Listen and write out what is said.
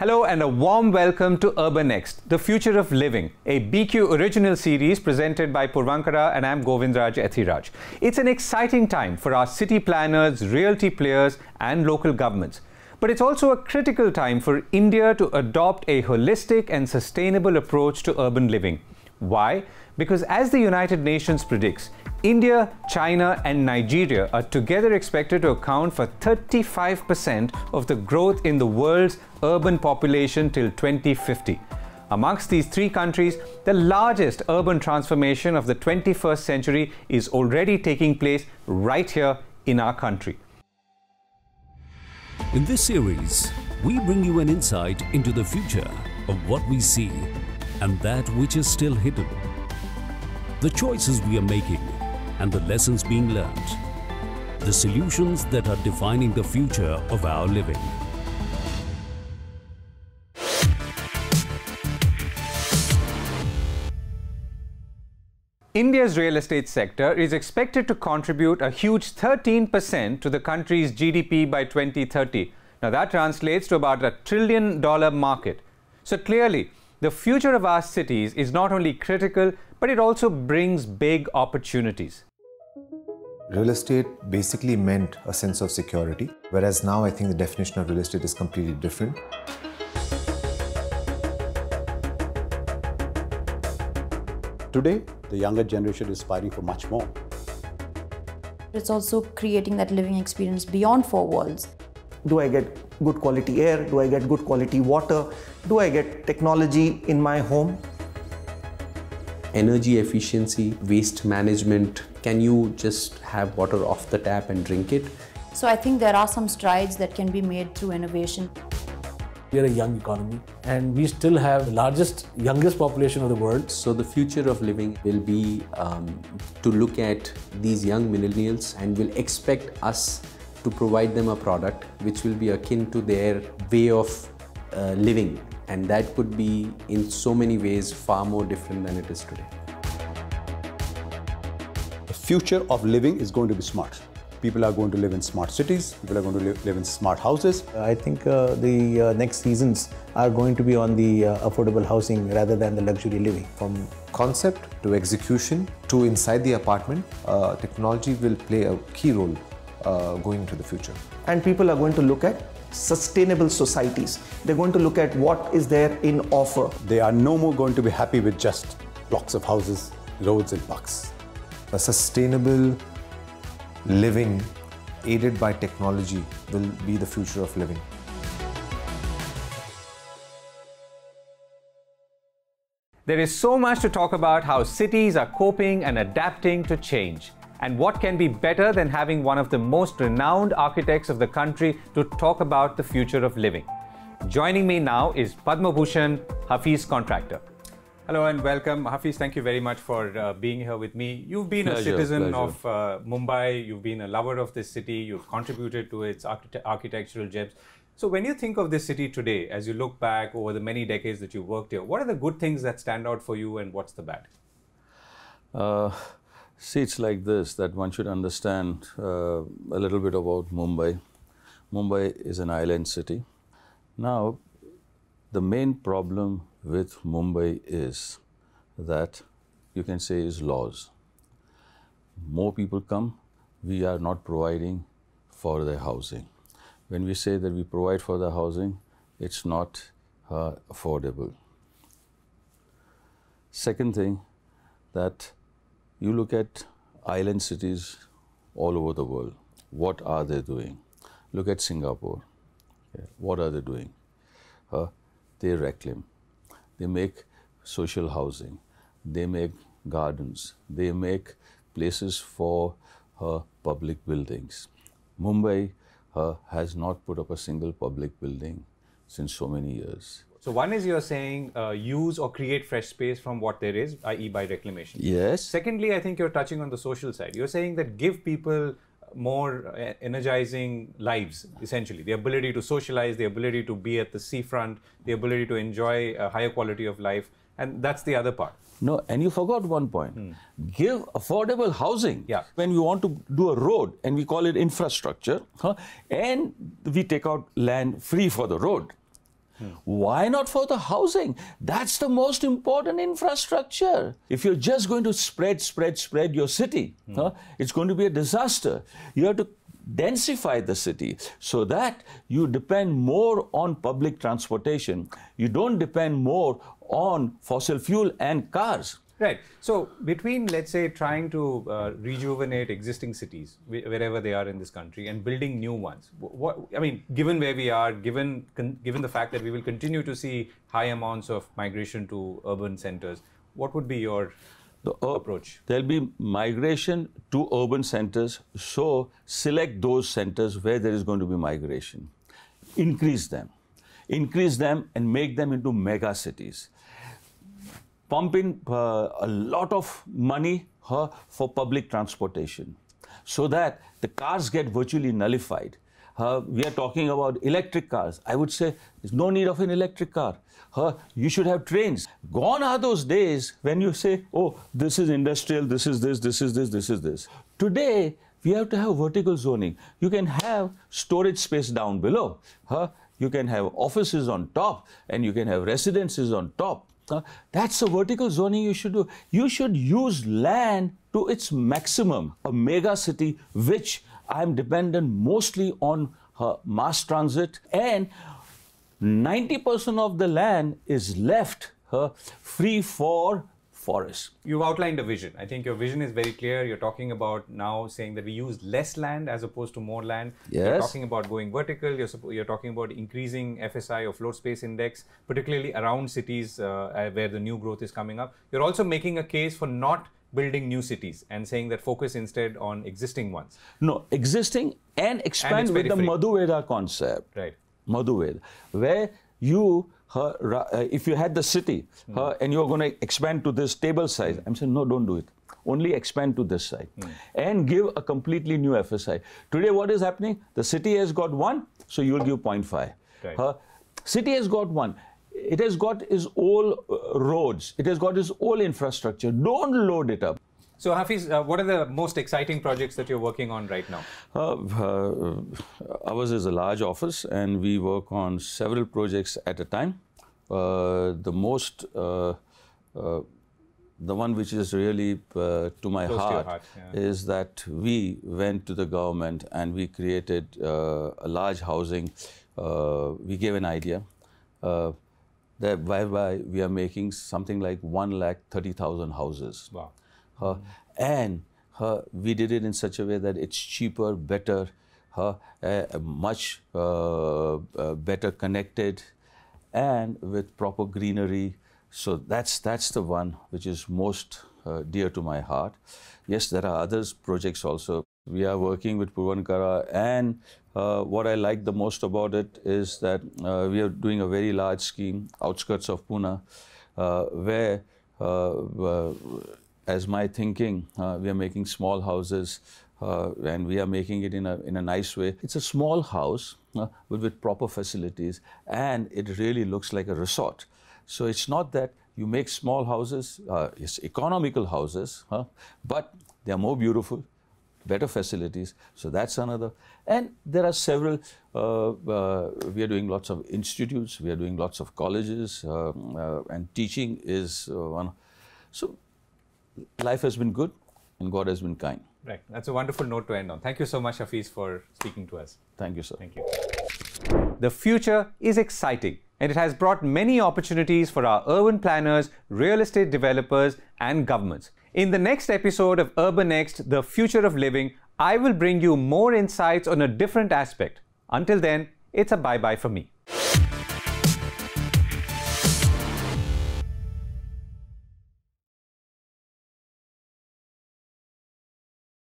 Hello and a warm welcome to UrbaNext, the future of living, a BQ original series presented by Purvankara and I'm Govindraj Ethiraj. It's an exciting time for our city planners, realty players and local governments. But it's also a critical time for India to adopt a holistic and sustainable approach to urban living. Why? Because as the United Nations predicts, India, China and Nigeria are together expected to account for 35% of the growth in the world's urban population till 2050. Amongst these three countries, the largest urban transformation of the 21st century is already taking place right here in our country. In this series, we bring you an insight into the future of what we see and that which is still hidden, the choices we are making and the lessons being learned, the solutions that are defining the future of our living. India's real estate sector is expected to contribute a huge 13% to the country's GDP by 2030. Now that translates to about $1 trillion market. So clearly, the future of our cities is not only critical, but it also brings big opportunities. Real estate basically meant a sense of security, whereas now I think the definition of real estate is completely different. Today, the younger generation is aspiring for much more. It's also creating that living experience beyond four walls. Do I get good quality air? Do I get good quality water? Do I get technology in my home? Energy efficiency, waste management. Can you just have water off the tap and drink it? So I think there are some strides that can be made through innovation. We are a young economy and we still have the youngest population of the world. So the future of living will be to look at these young millennials and will expect us to provide them a product which will be akin to their way of living. And that could be in so many ways far more different than it is today. The future of living is going to be smart. People are going to live in smart cities. People are going to live in smart houses. I think the next seasons are going to be on the affordable housing rather than the luxury living. From concept to execution to inside the apartment, technology will play a key role going into the future. And people are going to look at sustainable societies. They're going to look at what is there in offer. They are no more going to be happy with just blocks of houses, roads and parks. A sustainable living aided by technology will be the future of living. There is so much to talk about how cities are coping and adapting to change. And what can be better than having one of the most renowned architects of the country to talk about the future of living. Joining me now is Padambhushan, Hafiz Contractor. Hello and welcome. Hafiz, thank you very much for being here with me. You've been a citizen of Mumbai, you've been a lover of this city, you've contributed to its architectural gems. So when you think of this city today, as you look back over the many decades that you've worked here, what are the good things that stand out for you and what's the bad? See, it's like this, that one should understand a little bit about Mumbai. Mumbai is an island city. Now, the main problem with Mumbai is that you can say is laws. More people come, we are not providing for their housing. When we say that we provide for the housing, it's not affordable. Second thing, that you look at island cities all over the world. What are they doing? Look at Singapore. Okay. What are they doing? They reclaim. They make social housing. They make gardens. They make places for public buildings. Mumbai has not put up a single public building since so many years. So one is you're saying use or create fresh space from what there is, i.e. by reclamation. Yes. Secondly, I think you're touching on the social side. You're saying that give people more energizing lives, essentially. The ability to socialize, the ability to be at the seafront, the ability to enjoy a higher quality of life. And that's the other part. No, and you forgot one point. Give affordable housing. Yeah. When we want to do a road and we call it infrastructure, and we take out land free for the road. Why not for the housing? That's the most important infrastructure. If you're just going to spread your city, it's going to be a disaster. You have to densify the city so that you depend more on public transportation. You don't depend more on fossil fuel and cars. Right. So between, let's say, trying to rejuvenate existing cities, wherever they are in this country, and building new ones, I mean, given where we are, given the fact that we will continue to see high amounts of migration to urban centers, what would be your approach? There'll be migration to urban centers, so select those centers where there is going to be migration. Increase them and make them into mega cities. Pump in a lot of money for public transportation so that the cars get virtually nullified. We are talking about electric cars. I would say there's no need of an electric car. You should have trains. Gone are those days when you say, oh, this is industrial, this is this, this is this, this is this. Today, we have to have vertical zoning. You can have storage space down below. You can have offices on top, and you can have residences on top. That's the vertical zoning you should do. You should use land to its maximum. A mega city, which I'm dependent mostly on mass transit, and 90% of the land is left free for forests. You've outlined a vision. I think your vision is very clear. You're talking about now saying that we use less land as opposed to more land. Yes. You're talking about going vertical. You're talking about increasing FSI or floor space index, particularly around cities where the new growth is coming up. You're also making a case for not building new cities and saying that focus instead on existing ones. No, existing and expand with the Madhuveda concept. Right. Madhuveda, where you, if you had the city and you're going to expand to this table size, I'm saying, no, don't do it. Only expand to this side and give a completely new FSI. Today, what is happening? The city has got 1, so you'll give 0.5. Right. City has got 1. It has got its own roads. It has got its own infrastructure. Don't load it up. So Hafiz, what are the most exciting projects that you're working on right now? Ours is a large office and we work on several projects at a time. The one which is really to my heart, is that we went to the government and we created a large housing. We gave an idea that whereby we are making something like 130,000 houses. Wow. And we did it in such a way that it's cheaper, better, much better connected, and with proper greenery. So that's the one which is most dear to my heart. Yes, there are other projects also. We are working with Puravankara, and what I like the most about it is that we are doing a very large scheme, outskirts of Pune, where as my thinking, we are making small houses and we are making it in a nice way. It's a small house with proper facilities, and it really looks like a resort. So it's not that you make small houses, it's economical houses, but they are more beautiful, better facilities. So that's another. And there are several, we are doing lots of institutes, we are doing lots of colleges, and teaching is one. So life has been good and God has been kind. Right. That's a wonderful note to end on. Thank you so much, Hafiz, for speaking to us. Thank you, sir. Thank you. The future is exciting, and it has brought many opportunities for our urban planners, real estate developers, and governments. In the next episode of UrbaNext, The Future of Living, I will bring you more insights on a different aspect. Until then, it's a bye-bye for me.